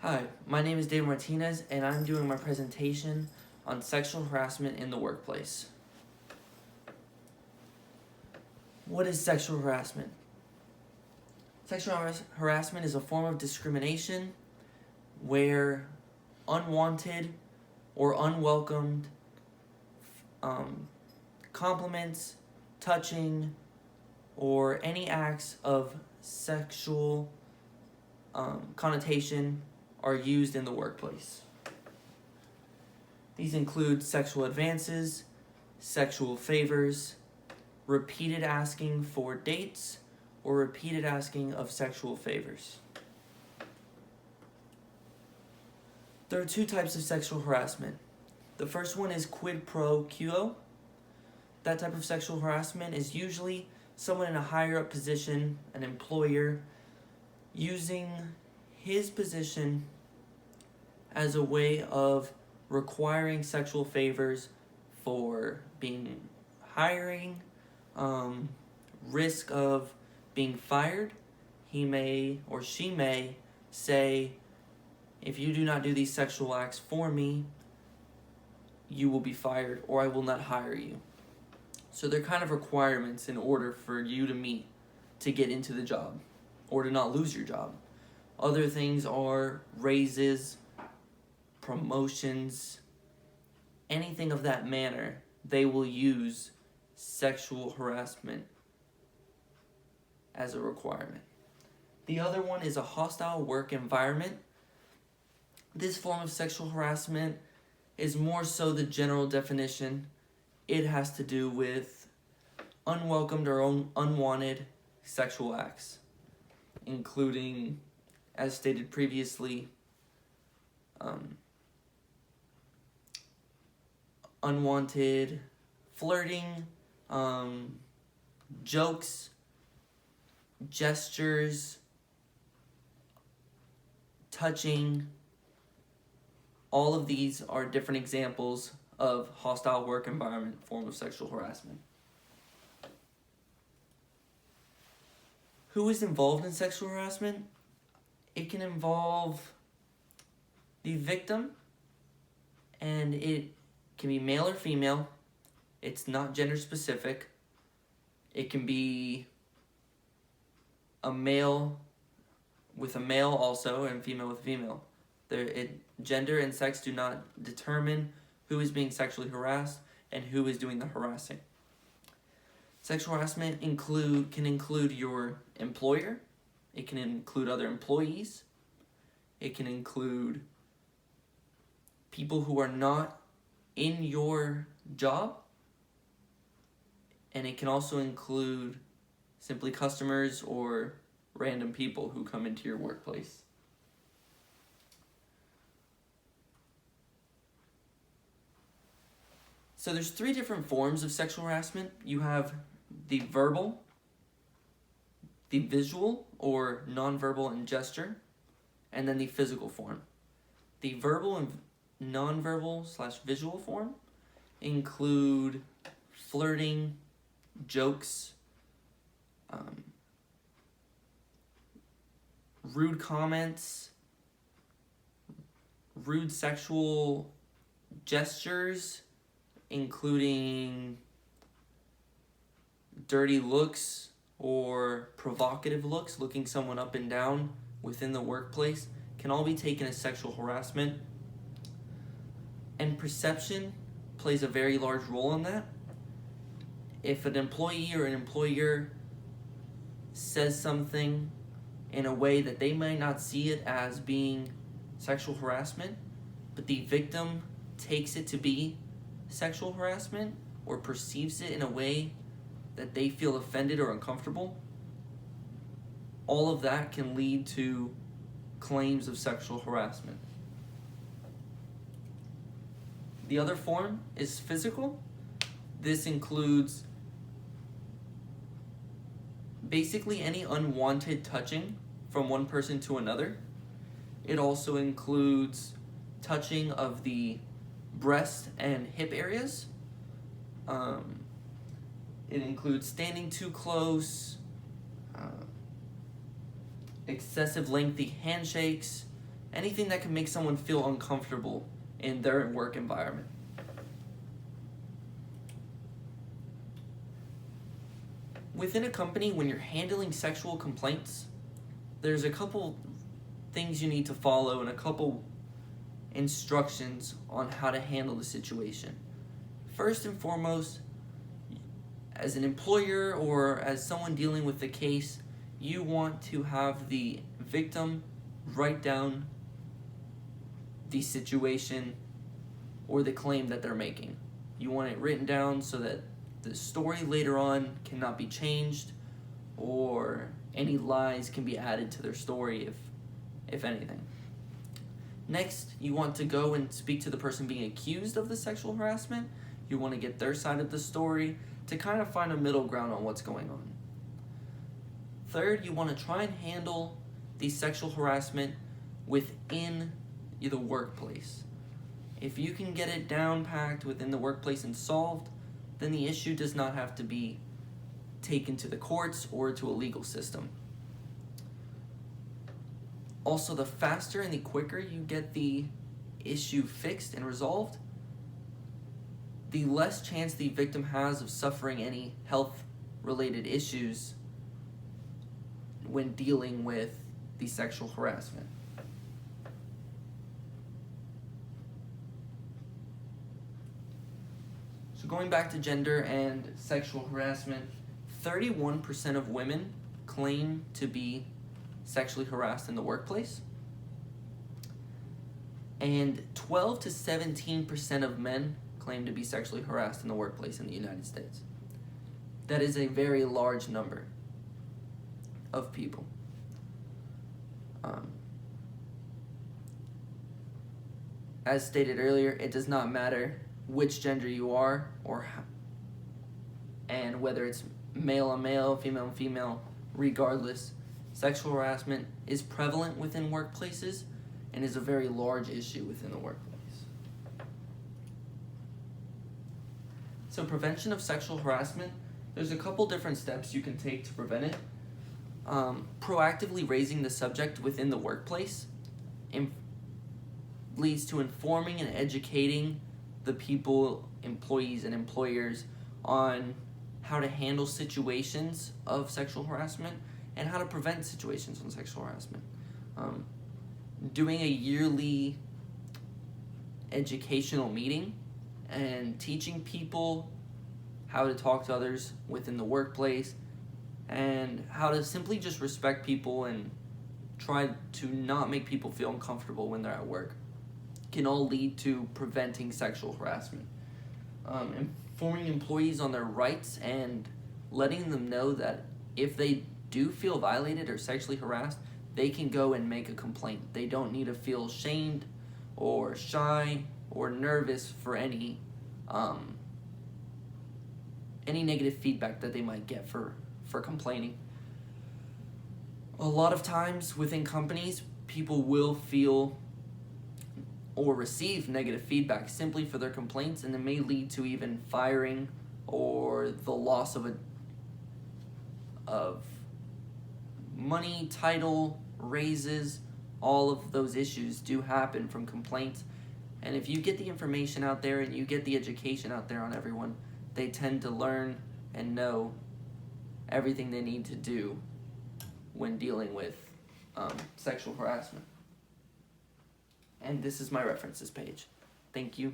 Hi, my name is Dave Martinez, and I'm doing my presentation on sexual harassment in the workplace. What is sexual harassment? Sexual harassment is a form of discrimination where unwanted or unwelcomed compliments, touching, or any acts of sexual connotation are used in the workplace. These include sexual advances, sexual favors, repeated asking for dates, or repeated asking of sexual favors. There are two types of sexual harassment. The first one is quid pro quo. That type of sexual harassment is usually someone in a higher up position, an employer, using his position as a way of requiring sexual favors for being hiring, risk of being fired. He may or she may say, if you do not do these sexual acts for me, you will be fired or I will not hire you. So they're kind of requirements in order for you to meet to get into the job or to not lose your job. Other things are raises, promotions, anything of that manner. They will use sexual harassment as a requirement. The other one is a hostile work environment. This form of sexual harassment is more so the general definition. It has to do with unwelcomed or unwanted sexual acts, including, as stated previously, unwanted flirting, jokes, gestures, touching. All of these are different examples of hostile work environment form of sexual harassment. Who is involved in sexual harassment? It can involve the victim, and it can be male or female. It's not gender specific. It can be a male with a male also, and female with a female. Gender and sex do not determine who is being sexually harassed and who is doing the harassing. Sexual harassment can include your employer. It can include other employees. It can include people who are not in your job. And it can also include simply customers or random people who come into your workplace. So there's three different forms of sexual harassment. You have the verbal, the visual or nonverbal and gesture, and then the physical form. The verbal and nonverbal/visual form include flirting, jokes, rude comments, rude sexual gestures, including dirty looks or provocative looks, looking someone up and down within the workplace, can all be taken as sexual harassment. And perception plays a very large role in that. If an employee or an employer says something in a way that they might not see it as being sexual harassment, but the victim takes it to be sexual harassment or perceives it in a way that they feel offended or uncomfortable, all of that can lead to claims of sexual harassment. The other form is physical. This includes basically any unwanted touching from one person to another. It also includes touching of the breast and hip areas. It includes standing too close, excessive lengthy handshakes, anything that can make someone feel uncomfortable in their work environment. Within a company, when you're handling sexual complaints, there's a couple things you need to follow and a couple instructions on how to handle the situation. First and foremost, as an employer or as someone dealing with the case, you want to have the victim write down the situation or the claim that they're making. You want it written down so that the story later on cannot be changed or any lies can be added to their story if anything. Next, you want to go and speak to the person being accused of the sexual harassment. You want to get their side of the story to kind of find a middle ground on what's going on. Third, you want to try and handle the sexual harassment within the workplace. If you can get it down packed within the workplace and solved, then the issue does not have to be taken to the courts or to a legal system. Also, the faster and the quicker you get the issue fixed and resolved, the less chance the victim has of suffering any health-related issues when dealing with the sexual harassment. So going back to gender and sexual harassment, 31% of women claim to be sexually harassed in the workplace, and 12 to 17% of men claim to be sexually harassed in the workplace in the United States. That is a very large number of people. As stated earlier, it does not matter which gender you are and whether it's male on male, female on female, regardless, sexual harassment is prevalent within workplaces and is a very large issue within the workplace. So prevention of sexual harassment, there's a couple different steps you can take to prevent it. Proactively raising the subject within the workplace leads to informing and educating the people, employees and employers on how to handle situations of sexual harassment and how to prevent situations of sexual harassment. Doing a yearly educational meeting and teaching people how to talk to others within the workplace and how to simply just respect people and try to not make people feel uncomfortable when they're at work can all lead to preventing sexual harassment. Informing employees on their rights and letting them know that if they do feel violated or sexually harassed, they can go and make a complaint. They don't need to feel shamed or shy or nervous for any negative feedback that they might get for complaining. A lot of times within companies, people will feel or receive negative feedback simply for their complaints, and it may lead to even firing or the loss of money, title, raises. All of those issues do happen from complaints, and if you get the information out there and you get the education out there on everyone, they tend to learn and know everything they need to do when dealing with sexual harassment. And this is my references page. Thank you.